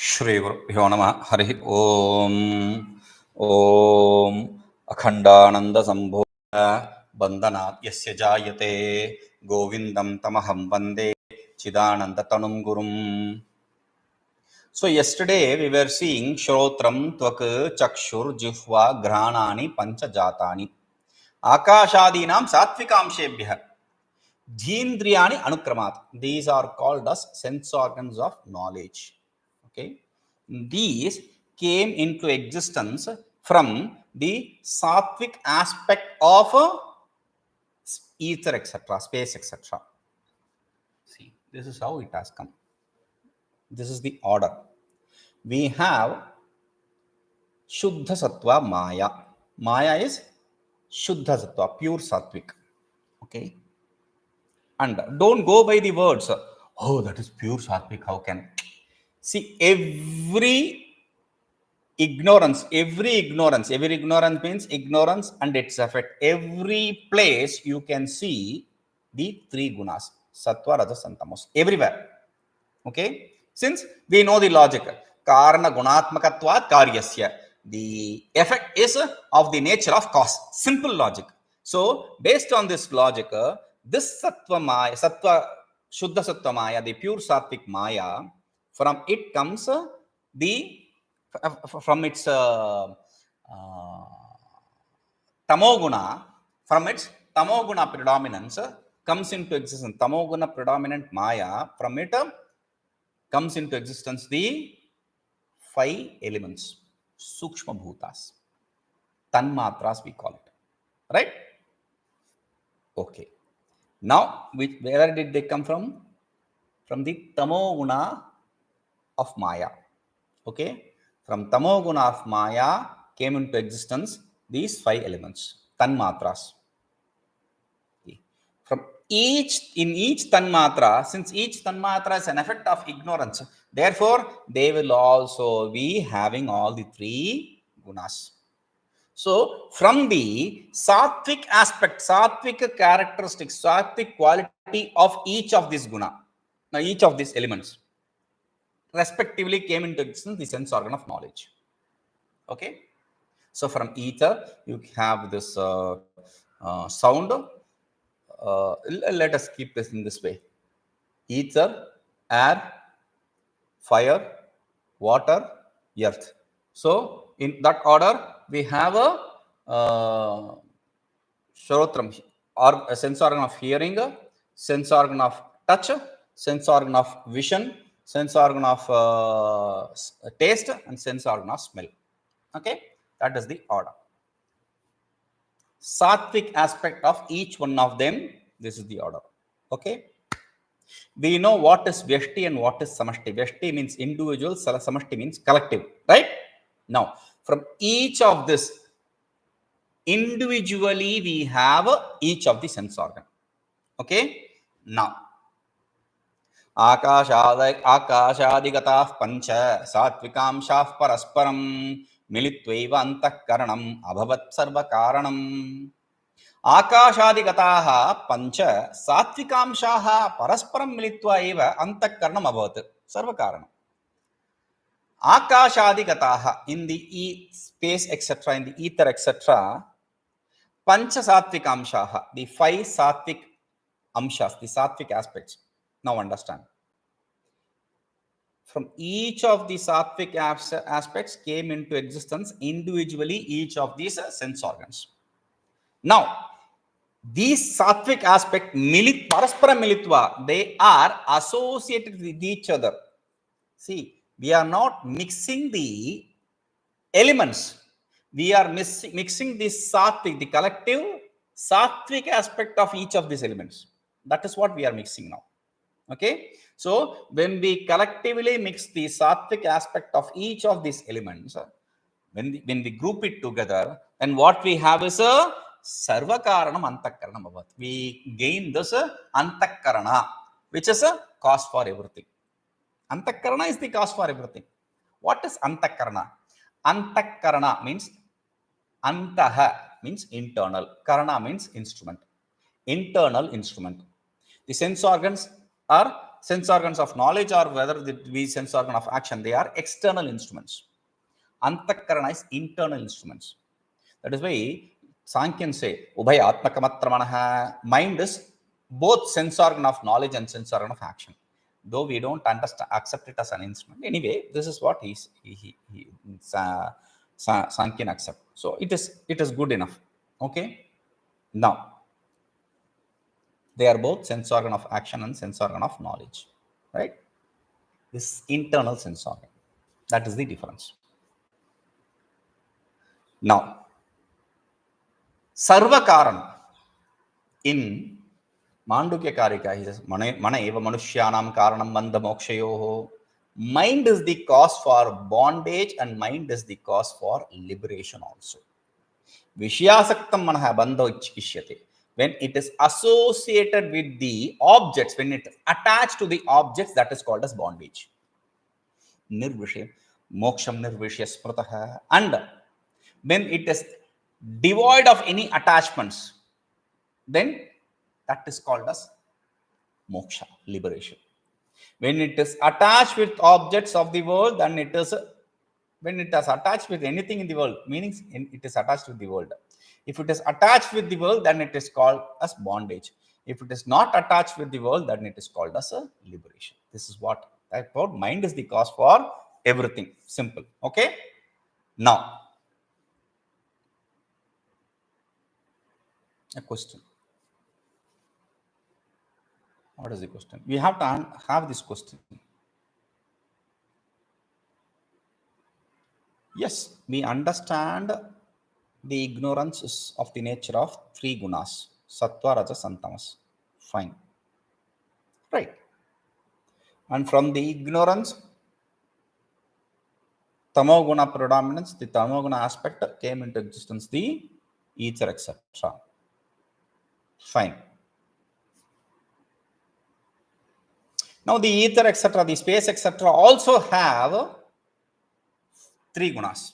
श्रीगुरुभ्यो नमः हरिः ओम् ॐ अखण्डानन्दसम्भूत बन्धनात् यस्य जायते गोविन्दं तमहं वन्दे चिदानन्दतनुं गुरुम्. So yesterday we were seeing Shrotram, Tvak, Chakshur, Jihva, Granani, Pancha Jatani. ākāśādigatāḥ sāttvikāṃśēभ्यः Dhendriyani anukramāt. These are called as sense organs of knowledge. Okay, these came into existence from the sattvic aspect of ether, etc., space, etc. See, this is how it has come. This is the order. We have Shuddha Sattva Maya. Maya is Shuddha Sattva, pure Sattvik. Okay. And don't go by the words. Oh, that is pure Sattvik. How can? See, every ignorance means ignorance and its effect. Every place you can see the three gunas, sattva, rajas, and tamas, everywhere. Okay, since we know the logic, karana gunatmakatvat karyasya, the effect is of the nature of cause. Simple logic. So based on this logic, this sattva maya, sattva shuddha sattva maya, the pure sattvic maya, from it comes from its tamoguna, from its tamoguna predominance comes into existence. Tamoguna predominant maya, from it comes into existence the 5 elements, sukshma bhutas, tanmatras we call it, right? Okay. Now, where did they come from? From the tamoguna of Maya. Okay, from tamoguna of Maya came into existence these 5 elements, tanmatras. Okay. From in each tanmatra, since each tanmatra is an effect of ignorance, therefore they will also be having all the 3 gunas. So from the sattvic aspect, sattvic characteristics, sattvic quality of each of these guna, now each of these elements respectively came into existence the sense organ of knowledge. Okay, so from ether you have this sound. Let us keep this in this way: ether, air, fire, water, earth. So in that order we have a shrotram, or a sense organ of hearing, sense organ of touch, sense organ of vision, sense organ of taste, and sense organ of smell. Okay, that is the order. Sattvic aspect of each one of them, this is the order. Okay, we know what is vyashti and what is samashti. Vyashti means individual, samashti means collective, right? Now, from each of this, individually we have each of the sense organ. Okay, now ākāśādigatāḥ pañca sāttvikāṃśāḥ parasparam militvaivāntaḥkaraṇam abhavatsarvakāraṇam. ākāśādigatāḥ pañca sāttvikāṃśāḥ parasparam militvaivāntaḥkaraṇamabhavatsarvakāraṇam. ākāśādigatāḥ, in the space, etc., in the ether, etc., pañca sāttvikāṃśāḥ, the 5 sattvic amshas, the sattvic aspects. Now understand. From each of the sattvic aspects came into existence individually each of these sense organs. Now, these sattvic aspects, parasparam militva, they are associated with each other. See, we are not mixing the elements. We are mixing the sattvic, the collective sattvic aspect of each of these elements. That is what we are mixing now. Okay, so when we collectively mix the sattvic aspect of each of these elements, when we group it together, then what we have is a sarvakaranam antahkaraṇamabhavat. We gain this antahkarana, which is a cause for everything. Antahkarana is the cause for everything. What is antahkarana? Antahkarana means antaha means internal, karana means instrument, internal instrument. The sense organs are sense organs of knowledge or whether it be sense organ of action, they are external instruments. Antakarana is internal instruments. That is why Sankhyan say, Ubhay atmakamatramanaha, mind is both sense organ of knowledge and sense organ of action. Though we don't understand, accept it as an instrument. Anyway, this is what Sankhyan accept. So it is good enough. Okay. Now, they are both sense organ of action and sense organ of knowledge. Right? This internal sense organ. That is the difference. Now, sarvakaranam in Mandukya Karika, he says, Mana eva manushyanam karanam bandha mokshayoho. Mind is the cause for bondage and mind is the cause for liberation also. Vishyasaktvam manaha bandha ishyate. When it is associated with the objects, when it is attached to the objects, that is called as bondage. Nirvishya, moksham nirvishya smrataha. And when it is devoid of any attachments, then that is called as moksha, liberation. When it is attached with objects of the world, then it is, when it is attached with anything in the world, meaning it is attached with the world. If it is attached with the world, then it is called as bondage. If it is not attached with the world, then it is called as a liberation. This is what I thought. Mind is the cause for everything. Simple. Okay. Now, a question. What is the question? We have to have this question. Yes, we understand the ignorance of the nature of three gunas, sattva, rajas, and tamas. Fine. Right. And from the ignorance, tamoguna predominance, the tamoguna aspect came into existence, the ether, etc. Fine. Now the ether, etc., the space, etc., also have three gunas.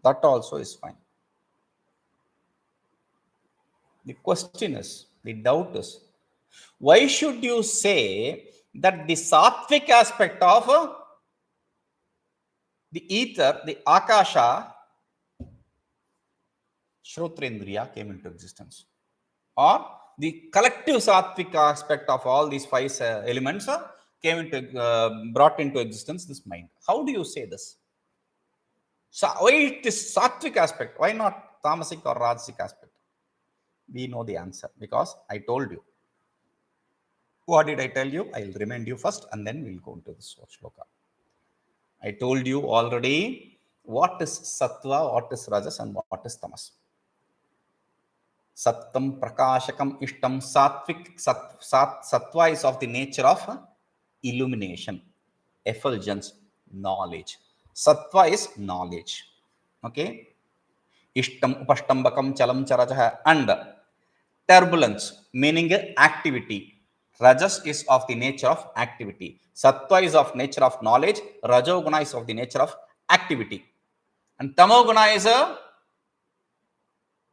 That also is fine. The question is, the doubt is, why should you say that the sattvic aspect of the ether, the akasha, shrotrendriya came into existence? Or the collective sattvic aspect of all these five elements came into, brought into existence, this mind. How do you say this? So why it is sattvic aspect? Why not tamasic or rajasic aspect? We know the answer because I told you. What did I tell you? I will remind you first and then we'll go into this shloka. I told you already what is sattva, what is rajas, and what is tamas. Sattam, prakāśakam, ishtam, sattva is of the nature of illumination, effulgence, knowledge. Sattva is knowledge. Okay. Ishtam, upashtambakam, chalam, charajaha, and turbulence, meaning activity. Rajas is of the nature of activity. Sattva is of nature of knowledge. Rajoguna is of the nature of activity. And tamoguna is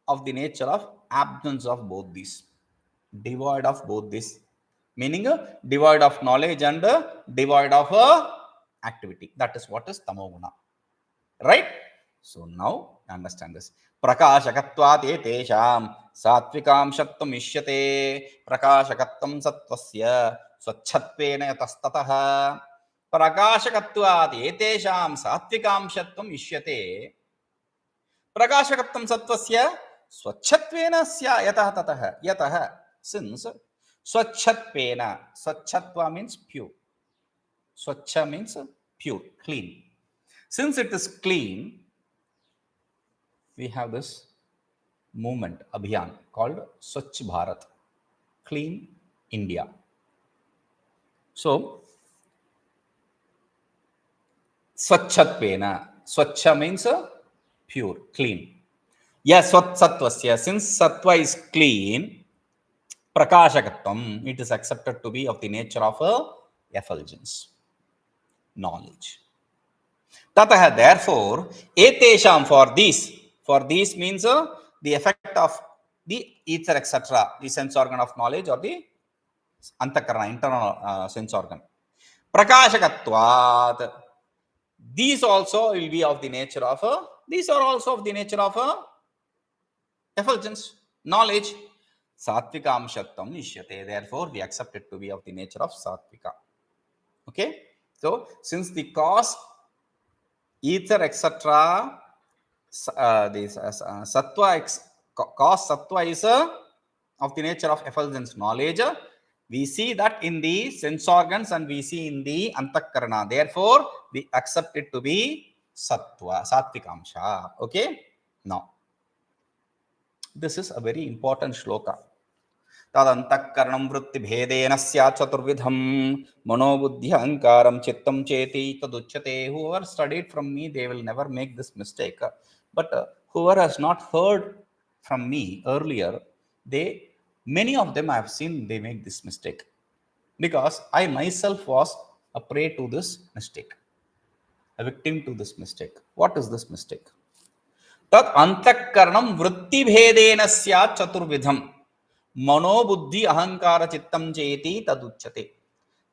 of the nature of absence of both these. Devoid of both these. Meaning devoid of knowledge and devoid of activity. That is what is tamoguna. Right? So now understand this. Prakāśakatvadeteṣāṃ sāttvikāṃśatvamiṣyate prakāśakatvaṃ sattvasya svacchatvena yatastataḥ prakāśakatvadeteṣāṃ sāttvikāṃśatvamiṣyate prakāśakatvaṃ sattvasya svacchatvena yatastataḥ. Yatah, since svacchatvena, svachatva means pure. Swachha means pure, clean. Since it is clean, we have this movement, abhiyan, called Swachh Bharat, Clean India. So, svacchatvena, swachha means pure, clean. Yes, sattvasya, since sattva is clean, prakāśakatvaṃ, it is accepted to be of the nature of effulgence, knowledge. Tatah, therefore, eteṣāṃ, for these means the effect of the ether, etc., the sense organ of knowledge or the antakarana, internal sense organ. Prakāśakatvaṃ. These also will be of the nature of these are also of the nature of effulgence, knowledge. Sāttvikāṃśatvamiṣyate. Therefore, we accept it to be of the nature of sattvika. Okay. So, since the cause, ether, etc., sattva, cause sattva is of the nature of effulgence, knowledge. We see that in the sense organs and we see in the antakarana. Therefore, we accept it to be sattva, sāttvikāṃśāḥ. Okay. Now, this is a very important shloka. tadantaḥkaraṇam vṛttibhedena syāccaturvidham mano buddhirahaṅkāram cittam ceti taducyate. Whoever studied from me, they will never make this mistake. But whoever has not heard from me earlier, many of them I have seen they make this mistake, because I myself was a prey to this mistake, a victim to this mistake. What is this mistake? tadantaḥkaraṇam vṛttibhedena syāccaturvidham mano buddhirahaṅkārastittaṃ ceti taducyate.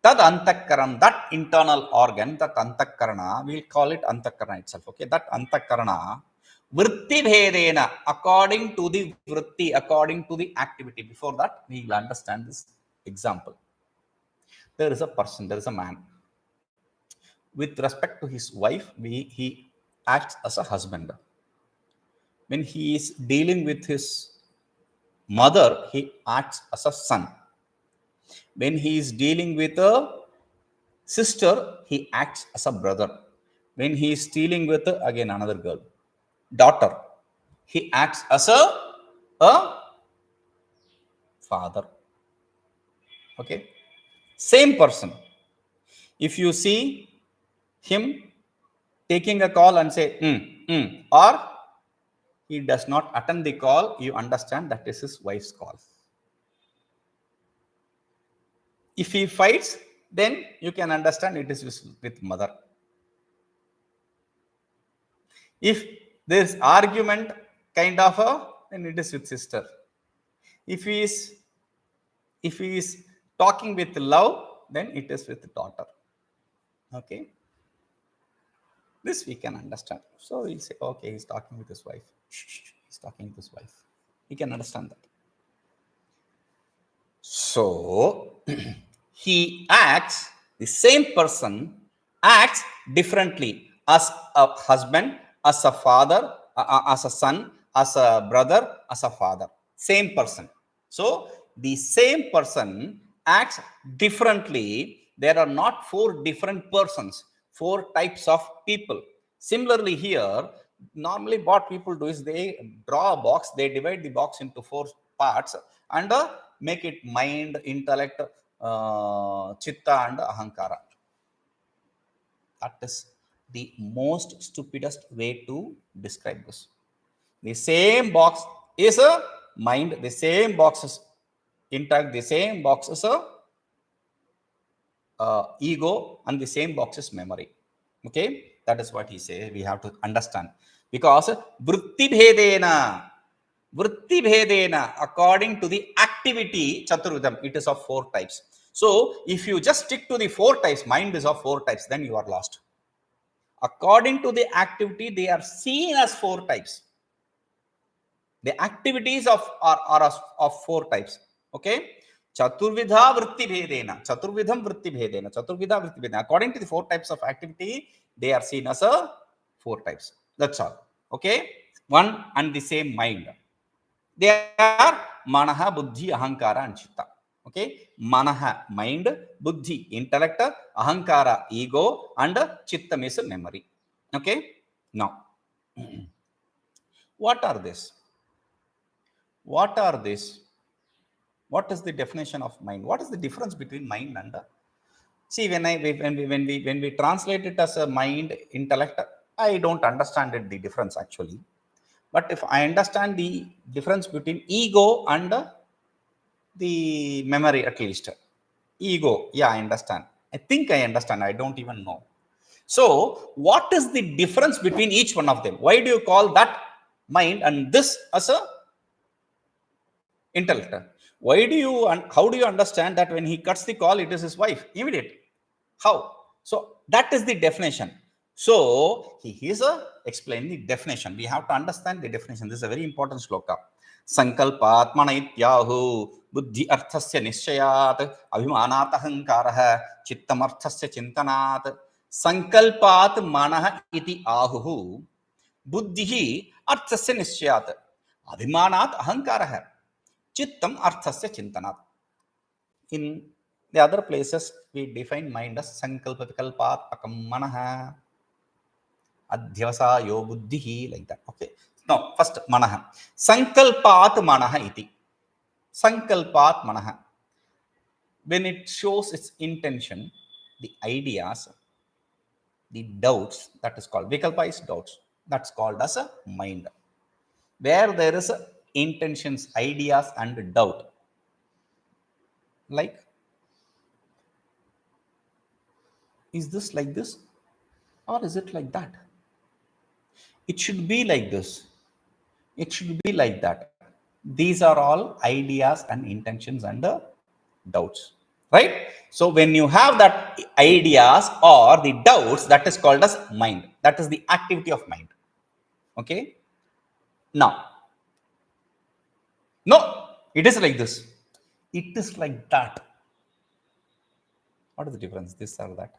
Tadantaḥkaraṇam, that internal organ, that antakarana, we will call it antakarana itself. Okay, that antakarana, vṛttibhedena, according to the vritti, according to the activity. Before that, we will understand this example. There is a person, there is a man. With respect to his wife, he acts as a husband. When he is dealing with his mother, he acts as a son. When he is dealing with a sister, he acts as a brother. When he is dealing with again another girl, daughter, he acts as a father. Okay, same person. If you see him taking a call and say or he does not attend the call, you understand that is his wife's call. If he fights, then you can understand it is with mother. If there is argument kind of then it is with sister. If he is talking with love, then it is with daughter. Okay, this we can understand. So we'll say, okay, he's talking with his wife. He's talking with his wife. We can understand that. So he acts, the same person acts differently as a husband, as a father, as a son, as a brother, as a father. Same person. So the same person acts differently. There are not 4 different persons, 4 types of people. Similarly here, normally what people do is they draw a box, they divide the box into 4 parts and make it mind, intellect, citta and ahankara. That is the most stupidest way to describe this. The same box is a mind, the same box is intellect, the same box is a ego, and the same box is memory. Okay, that is what he says. We have to understand, because vṛttibhedena, according to the activity chaturvidham, it is of 4 types. So if you just stick to the 4 types, mind is of 4 types, then you are lost. According to the activity, they are seen as 4 types. The activities are of 4 types. Okay, chaturvidha vṛttibhedena, chaturvidham vṛttibhedena, chaturvidha vṛttibhedena. According to the 4 types of activity, they are seen as 4 types. That's all. Okay, one and the same mind. They are manaha, buddhi, ahankara and citta. Okay, manaha, mind, buddhi, intellect, ahankara, ego, and cittam is memory. Okay, now what are this? What are this? What is the definition of mind? What is the difference between mind and see, when we translate it as a mind, intellect, I don't understand it, the difference actually. But if I understand the difference between ego and the memory, at least ego, yeah, I understand. I think I understand. I don't even know. So what is the difference between each one of them? Why do you call that mind and this as a intellect? Why do you, how do you understand that when he cuts the call, it is his wife? Immediately. How? So that is the definition. So he is explaining the definition. We have to understand the definition. This is a very important shloka. saṅkalpānmana buddhirahaṅkārastittaṃ niścayāt abhimānādahaṅkāraḥ cittamarthasya cintanāt saṅkalpānmana ityāhurbuddhirarthasya niścayāt abhimānādahaṅkāraḥ cittam arthasya cintanāt. In the other places, we define mind as saṅkalpāvikalpātpakam manaha adhyavasayo buddhihi, like that. Okay. Now, first manaha. Saṅkalpānmana iti. Saṅkalpānmana. When it shows its intention, the ideas, the doubts, that is called vikalpa is doubts. That's called as a mind. Where there is intentions, ideas, and doubt. Like, is this like this? Or is it like that? It should be like this. It should be like that. These are all ideas and intentions and doubts. Right? So when you have that ideas or the doubts, that is called as mind. That is the activity of mind. Okay? Now, no, it is like this. It is like that. What is the difference? This or that?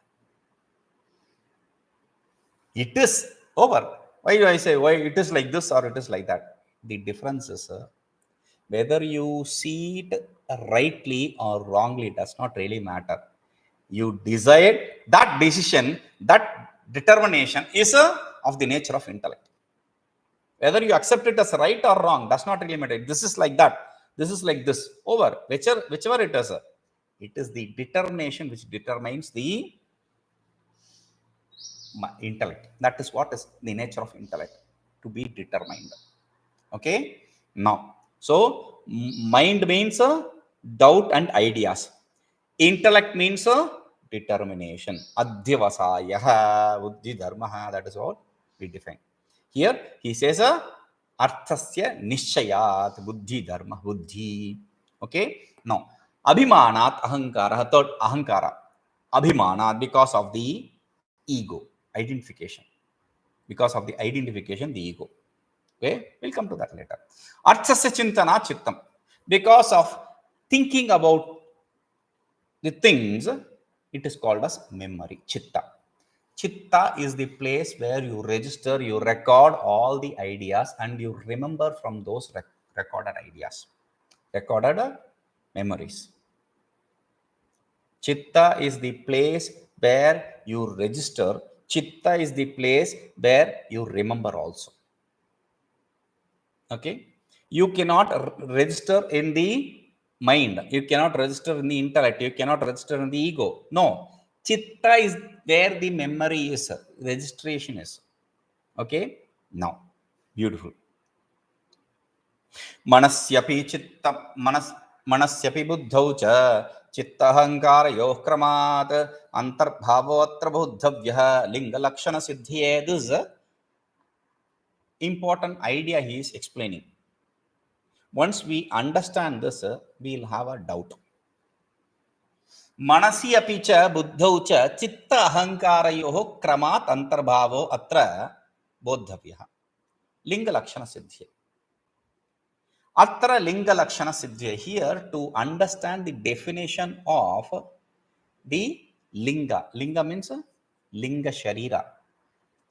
It is over. Why do I say why it is like this or it is like that? The difference is whether you see it rightly or wrongly does not really matter. You decide that decision, that determination is of the nature of intellect. Whether you accept it as right or wrong does not really matter. This is like that. This is like this. Over. Whichever it is. It is the determination which determines the intellect. That is what is the nature of intellect, to be determined. Okay. Now, so mind means doubt and ideas. Intellect means determination. Adhyavasaya buddhidharmaḥ. That is what we define. Here he says arthasya niścayāt buddhidharma buddhi. Okay. Now, abhimānādahaṅkāra, third ahaṅkāra. Abhimānāt, because of the ego, identification. Because of the identification, the ego. Okay, we'll come to that later. Arthasya cintanāt cittam. Because of thinking about the things, it is called as memory, chitta. Chitta is the place where you register, you record all the ideas and you remember from those recorded ideas, recorded memories. Chitta is the place where you register. Chitta is the place where you remember also. Okay. You cannot register in the mind. You cannot register in the intellect. You cannot register in the ego. No. Chitta is where the memory is, registration is. Okay. Now, beautiful. Manasyapi cittam, manasyapi buddhau ca cittāhaṅkārayoḥ kramāt antarbhāvo'tra buddhavyo liṅgalakṣaṇasiddhaye. This is important idea he is explaining. Once we understand this, we will have a doubt. manasyapi ca buddhau ca cittāhaṅkārayoḥ kramāt antarbhāvo'tra boddhavyo liṅgalakṣaṇasiddhaye. Atra liṅgalakṣaṇasiddhaye. Here, to understand the definition of the linga. Linga means linga sharira,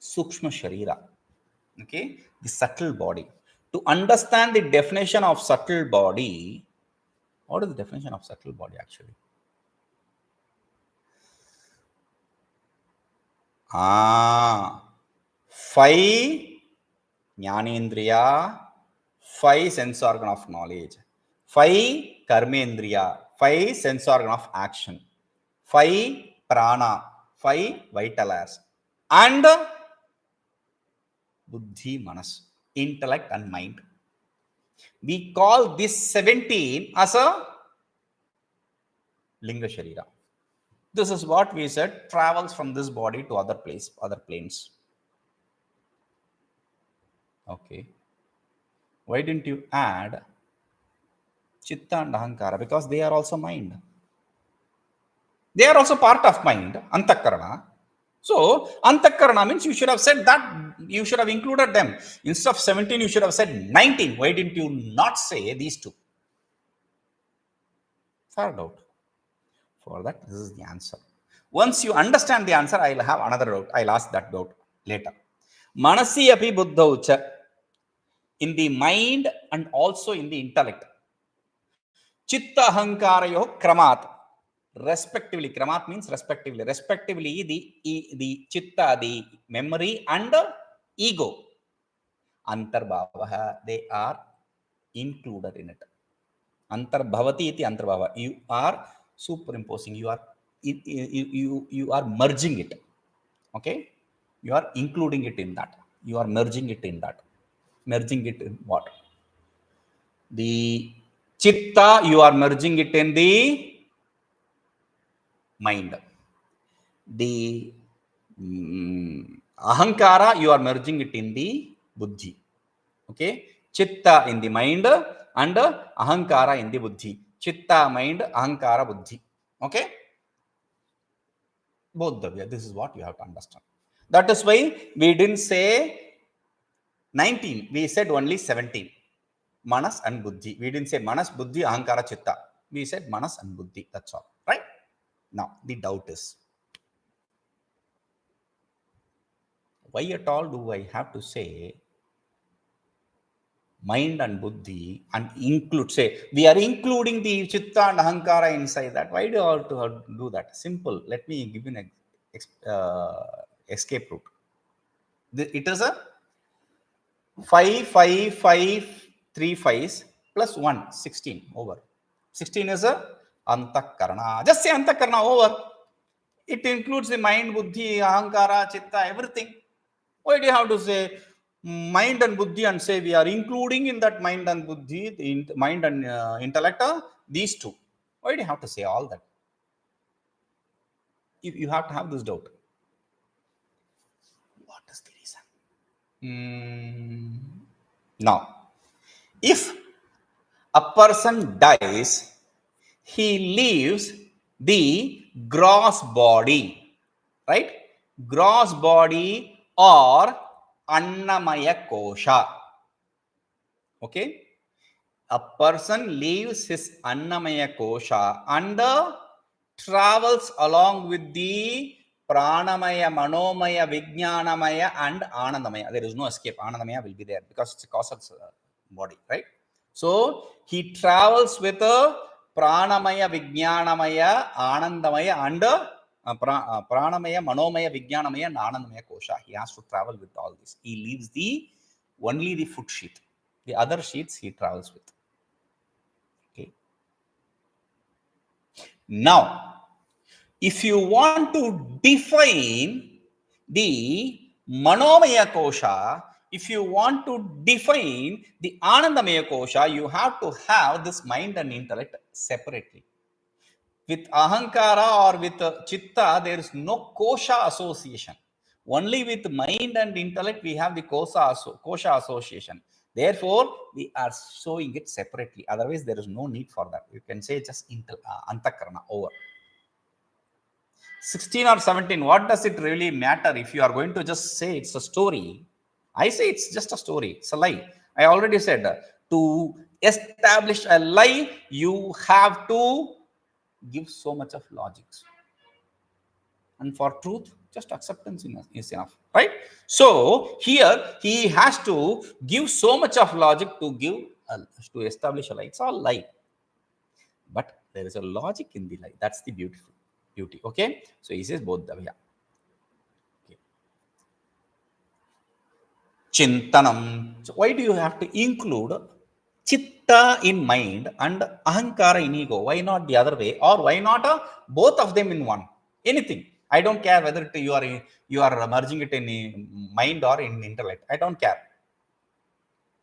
sukshma sharira. Okay, the subtle body. To understand the definition of subtle body, what is the definition of subtle body actually? Five jnanendriya, five sense organ of knowledge, five karmendriya, five sense organ of action, five prana, five vital airs, and buddhi, manas, intellect and mind. We call this 17 as a linga sharira. This is what we said travels from this body to other place, other planes. Okay. Why didn't you add Chitta and ahankara, because they are also mind. They are also part of mind, antakarana. So, antakarana means you should have said that, you should have included them. Instead of 17, you should have said 19. Why didn't you not say these two? Fair doubt. For that, this is the answer. Once you understand the answer, I'll have another doubt. I'll ask that doubt later. Manasyapi buddhau, in the mind and also in the intellect. Cittāhaṅkārayoḥ kramāt. Respectively, kramāt means respectively. Respectively, the chitta, the memory and the ego. Antarbhāvah, they are included in it. Antarbhavati iti antarbhava. You are superimposing. You are merging it. Okay, you are including it in that. You are merging it in that. Merging it in what? The chitta, you are merging it in the mind. The ahankara, you are merging it in the buddhi. Okay, chitta in the mind and ahankara in the buddhi. Chitta mind, ahankara buddhi. Okay, boddhavyo. This is what you have to understand. That is why we didn't say 19. We said only 17. Manas and buddhi. We didn't say manas, buddhi, ahankara, chitta. We said manas and buddhi. That's all. Right? Now, the doubt is, why at all do I have to say mind and buddhi and include, say, we are including the chitta and ahankara inside that? Why do you have to do that? Simple. Let me give you an escape route. It is a 5, 5, 5, 3 5s plus 1, 16 over. 16 is a antakarana. Just say antakarana over. It includes the mind, buddhi, ahankara, chitta, everything. Why do you have to say mind and buddhi and say we are including in that mind and buddhi, the mind and intellect, these two? Why do you have to say all that? You have to have this doubt. What is the reason? Now, if a person dies, he leaves the gross body, right? Gross body or annamaya kosha. Okay? A person leaves his annamaya kosha and travels along with the pranamaya, manomaya, vijnanamaya and anandamaya. There is no escape. Anandamaya will be there because it's a causal body, right? So he travels with a pranamaya, vijnanamaya, anandamaya and pranamaya, manomaya, vijnanamaya and anandamaya kosha. He has to travel with all this. He leaves only the foot sheath. The other sheaths he travels with. Okay. Now, if you want to define the manomaya kosha, if you want to define the anandamaya kosha, you have to have this mind and intellect separately. With ahankara or with chitta, there is no kosha association. Only with mind and intellect, we have the kosha association. Therefore, we are showing it separately. Otherwise, there is no need for that. You can say just antakarana over. 16 or 17, what does it really matter if you are going to just say it's a story? I say it's just a story. It's a lie. I already said to establish a lie, you have to give so much of logic. And for truth, just acceptance is enough, right? So here he has to give so much of logic to establish a lie. It's all lie. But there is a logic in the lie. That's the beauty. Okay, so he says boddhavyo. Okay. Cintanam. So why do you have to include chitta in mind and ahankara in ego? Why not the other way? Or why not both of them in one? Anything. I don't care whether you are merging it in mind or in intellect. I don't care.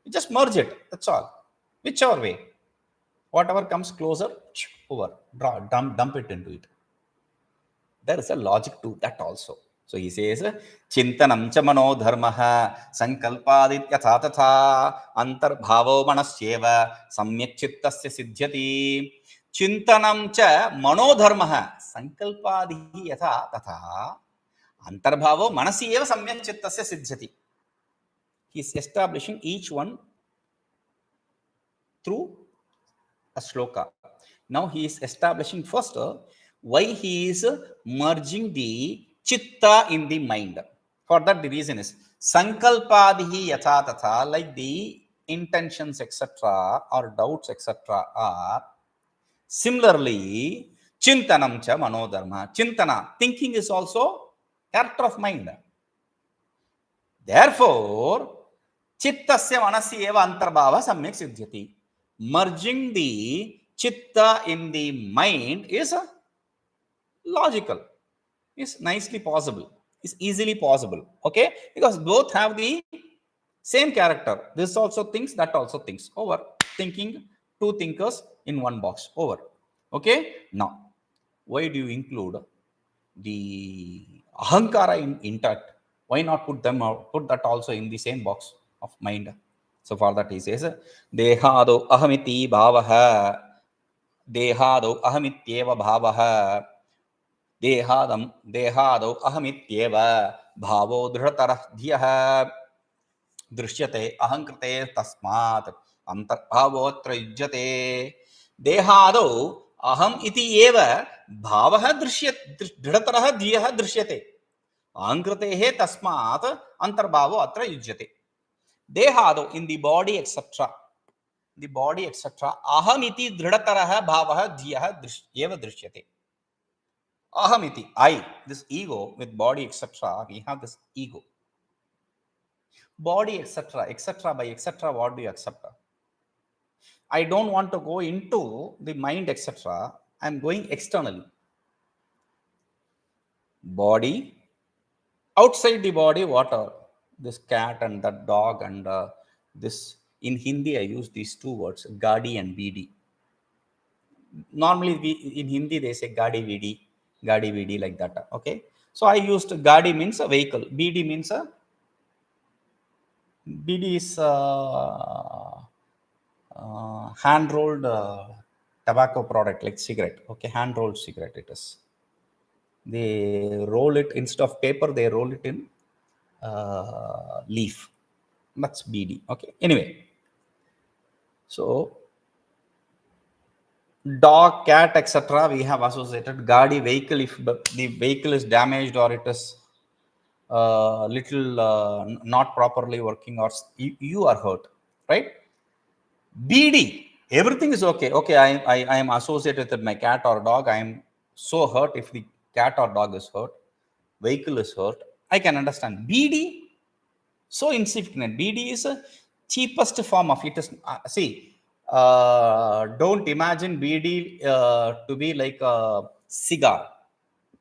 You just merge it. That's all. Whichever way. Whatever comes closer, over. Dump it into it. There is a logic to that also. So he says, cintanam cha manodharmaḥ saṅkalpādityatha tatha antarbhāvo manasyeva samyak cittasya siddhyati. Cintanam cha manodharmaḥ saṅkalpādihi yatha tatha antarbhāvo manasyeva samyak cittasya siddhyati. He is establishing each one through a shloka. Now he is establishing first why he is merging the chitta in the mind. For that the reason is sankalpadihi yatha tatha, like the intentions etc. or doubts etc. are similarly cintanam cha manodharma. Cintana, thinking, is also character of mind. Therefore cittasya manasyeva antarbhava samyak siddhyati. Merging the chitta in the mind is logical, is nicely possible, is easily possible. Okay, because both have the same character. This also thinks, that also thinks. Over. Thinking, two thinkers in one box. Over. Okay. Now, why do you include the ahankara in intact? Why not put that also in the same box of mind? So for that he says, dehado ahamiti bhavaha, dehado ahamityeva bhavaha, dehado ahamityeva bhavo dhrataradhyaha drishyate ahankrite tasmat antarbhāvo'tra yujyate. Dehado aham iti eva bhavaha dhrataradhyaha drishyate ahankrite tasmat antarbhāvo'tra yujyate. Dehado, in the body etc. The body etc. Ahamiti dhridataraha bhavaha dhyaha eva drishyate. Ahamiti, I, this ego with body etc. We have this ego. Body etc. etc. by etc. What do you accept? I don't want to go into the mind etc. I am going externally. Body, outside the body, what are this cat and that dog and this. In Hindi, I use these two words, gadi and bidi. Normally, in Hindi, they say gadi vidi, like that. Okay. So I used gadi means a vehicle. Bidi means a. Bidi is hand-rolled tobacco product, like cigarette. Okay, hand-rolled cigarette it is. They roll it, instead of paper, they roll it in leaf. That's bidi. Okay. Anyway. So, dog, cat, etc. we have associated. Gadi, vehicle, if the vehicle is damaged or it is little not properly working, or you are hurt, right? BD, everything is okay. Okay, I am associated with my cat or dog. I am so hurt if the cat or dog is hurt, vehicle is hurt. I can understand. BD, so insignificant. BD is a cheapest form of it. Is don't imagine BD to be like a cigar.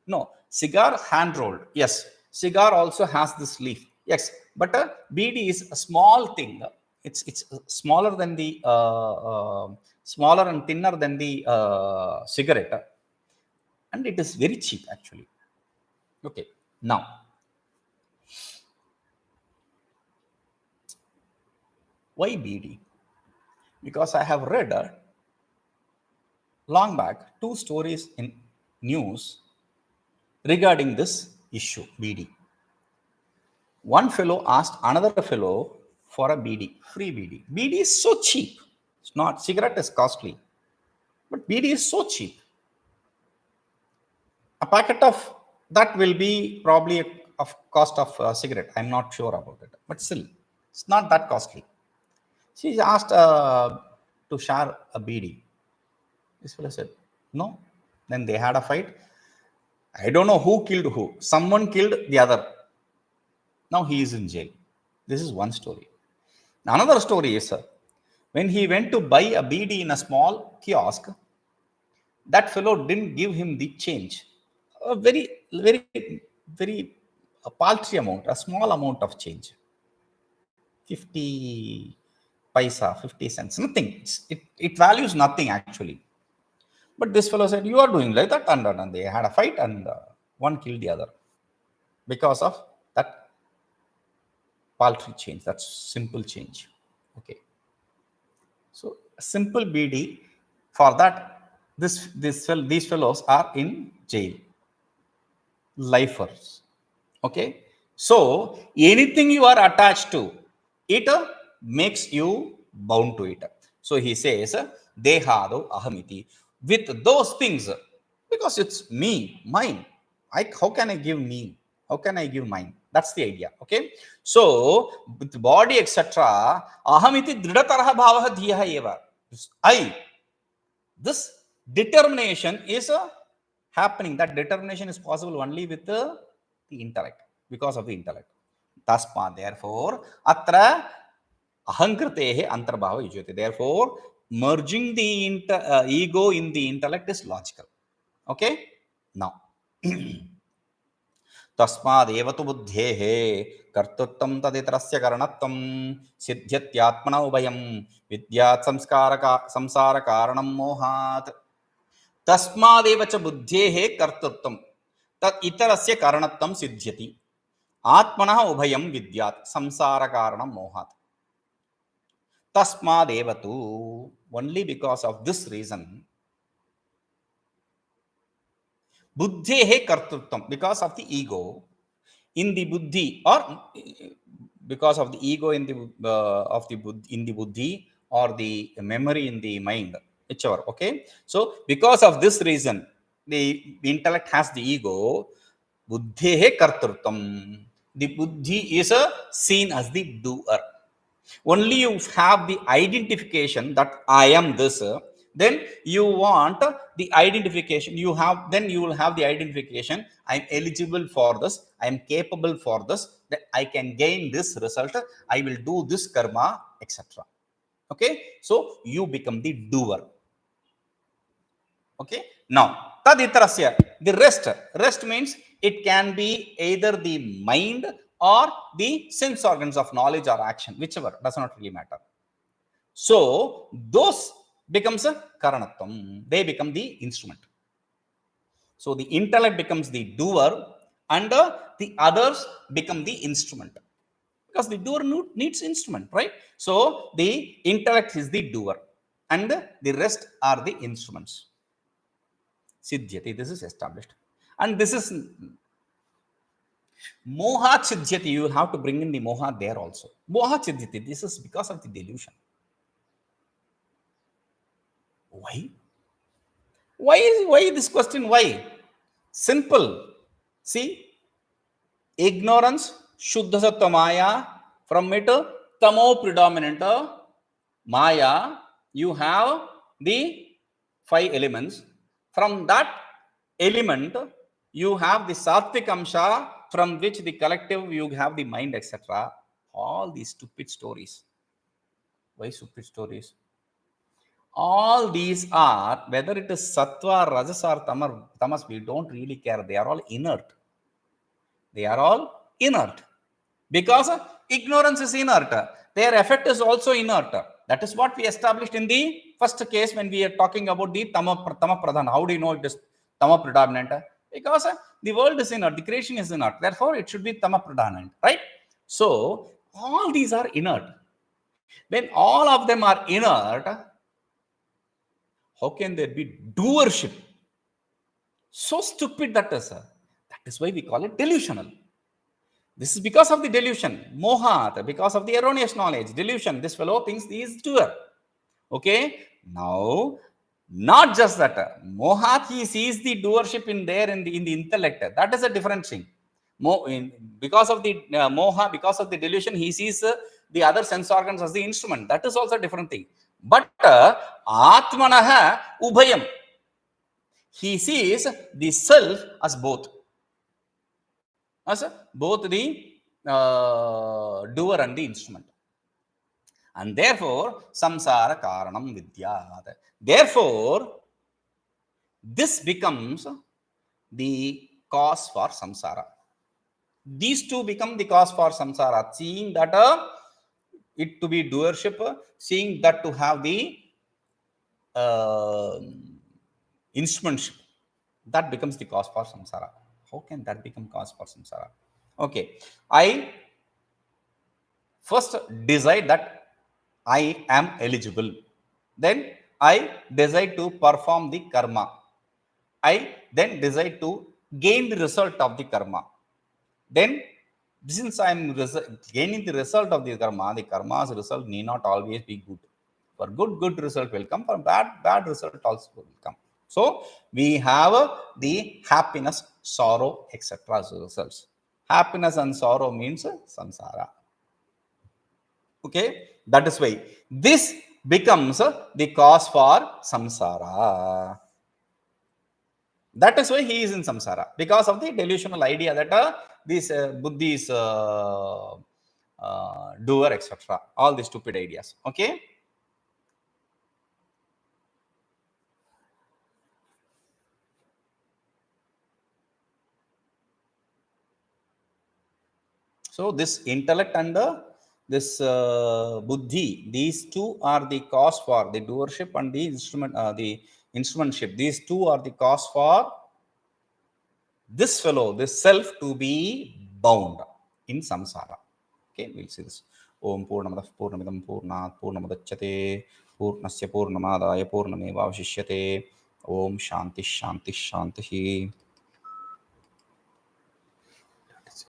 No, cigar hand rolled. Yes, cigar also has this leaf. Yes, but BD is a small thing. It's smaller than the smaller and thinner than the cigarette, and it is very cheap actually. Okay, now. Why BD? Because I have read long back 2 stories in news regarding this issue, BD. One fellow asked another fellow for a BD, free BD. BD is so cheap. It's not, cigarette is costly, but BD is so cheap. A packet of that will be probably of cost of a cigarette. I'm not sure about it, but still, it's not that costly. She asked to share a BD. This fellow said, no. Then they had a fight. I don't know who killed who. Someone killed the other. Now he is in jail. This is one story. Another story is, when he went to buy a BD in a small kiosk, that fellow didn't give him the change. A very, very, very paltry amount, a small amount of change. 50 paisa, 50 cents, nothing. It values nothing actually. But this fellow said, you are doing like that, and they had a fight, and one killed the other. because of that paltry change, that simple change. Okay. So simple BD, for that, these fellows are in jail, lifers. Okay. So anything you are attached to, it makes you bound to it. So he says, dehado ahamiti. With those things, because it's me, mine. How can I give me? How can I give mine? That's the idea. Okay. So with body, etc. Ahamiti dridhataraha bhavaha dhiyaha eva. This determination is happening. That determination is possible only with the intellect, because of the intellect. Tasma, therefore, atra ahankritehe antarbhava yujyate. Therefore, merging the ego in the intellect is logical. Okay? Now, तस्मादेव तु बुद्धेः कर्तृत्वं तदितरस्य करणत्वं सिद्ध्यत्यात्मनौ उभयं विद्यात् संसारकारणं मोहात्. तस्मादेव च बुद्धेः कर्तृत्वं तत् इतरस्य करणत्वं सिद्ध्यति आत्मनः उभयं विद्यात् संसारकारणं मोहात्. तस्मादेव तु, only because of this reason, buddhehe kartrutvam, because of the ego in the buddhi, or because of the ego in the in the buddhi, or the memory in the mind, whichever. Okay. So because of this reason, the intellect has the ego. Buddhehe kartrutvam, the buddhi is seen as the doer. Only you have the identification that I am this, then you want the identification. Then you will have the identification. I am eligible for this. I am capable for this. That I can gain this result. I will do this karma, etc. Okay. So you become the doer. Okay. Now, taditarasya, the rest means it can be either the mind or the sense organs of knowledge or action, whichever, does not really matter. So those becomes a karanatvam. They become the instrument. So the intellect becomes the doer, and the others become the instrument, because the doer needs instrument, right? So the intellect is the doer and the rest are the instruments. Siddhyati, this is established. And this is moha siddhyati. You have to bring in the moha there also. Moha siddhyati, this is because of the delusion. Why? Why this question? Why? Simple. See, ignorance, shuddha sattva maya, from it tamo predominant maya, you have the 5 elements. From that element, you have the sāttvikāṃśāḥ, from which the collective you have the mind, etc. All these stupid stories. Why stupid stories? All these are, whether it is sattva, rajas or tamas, we don't really care. They are all inert. They are all inert. Because ignorance is inert. Their effect is also inert. That is what we established in the first case when we are talking about the tama pradhana. How do you know it is tama predominant? Because the world is inert, the creation is inert. Therefore, it should be tama predominant, right? So, all these are inert. When all of them are inert, how can there be doership? So stupid that is. That is why we call it delusional. This is because of the delusion. Mohat, because of the erroneous knowledge. Delusion. This fellow thinks he is doer. Okay. Now, not just that. Mohat, he sees the doership in there in the intellect. That is a different thing. Because of the moha, because of the delusion, he sees the other sense organs as the instrument. That is also a different thing. But atmanaha ubhayam, he sees the self as both. As both the doer and the instrument. And therefore, samsara karanam vidyāt. Therefore, this becomes the cause for samsara. These two become the cause for samsara. Seeing that it to be doership, seeing that to have the instrumentship, that becomes the cause for samsara. How can that become cause for samsara? Okay, I first decide that I am eligible. Then I decide to perform the karma. I then decide to gain the result of the karma. Then, since I am gaining the result of the karma's result need not always be good. For good result will come. For bad result also will come. So, we have the happiness, sorrow, etc. results. Happiness and sorrow means samsara. Okay, that is why this becomes the cause for samsara. That is why he is in samsara, because of the delusional idea that these buddhi is doer, etc. All the stupid ideas. Okay. So this intellect and this buddhi, these two are the cause for the doership and the instrumentship. These two are the cause for this fellow, this self, to be bound in samsara. Okay, we'll see this. Om Purnamadah Purnamidam Purnat Purnamudachyate Purnasya Purnamadaya Purnamevavashishyate. Om Shanti Shanti Shanti.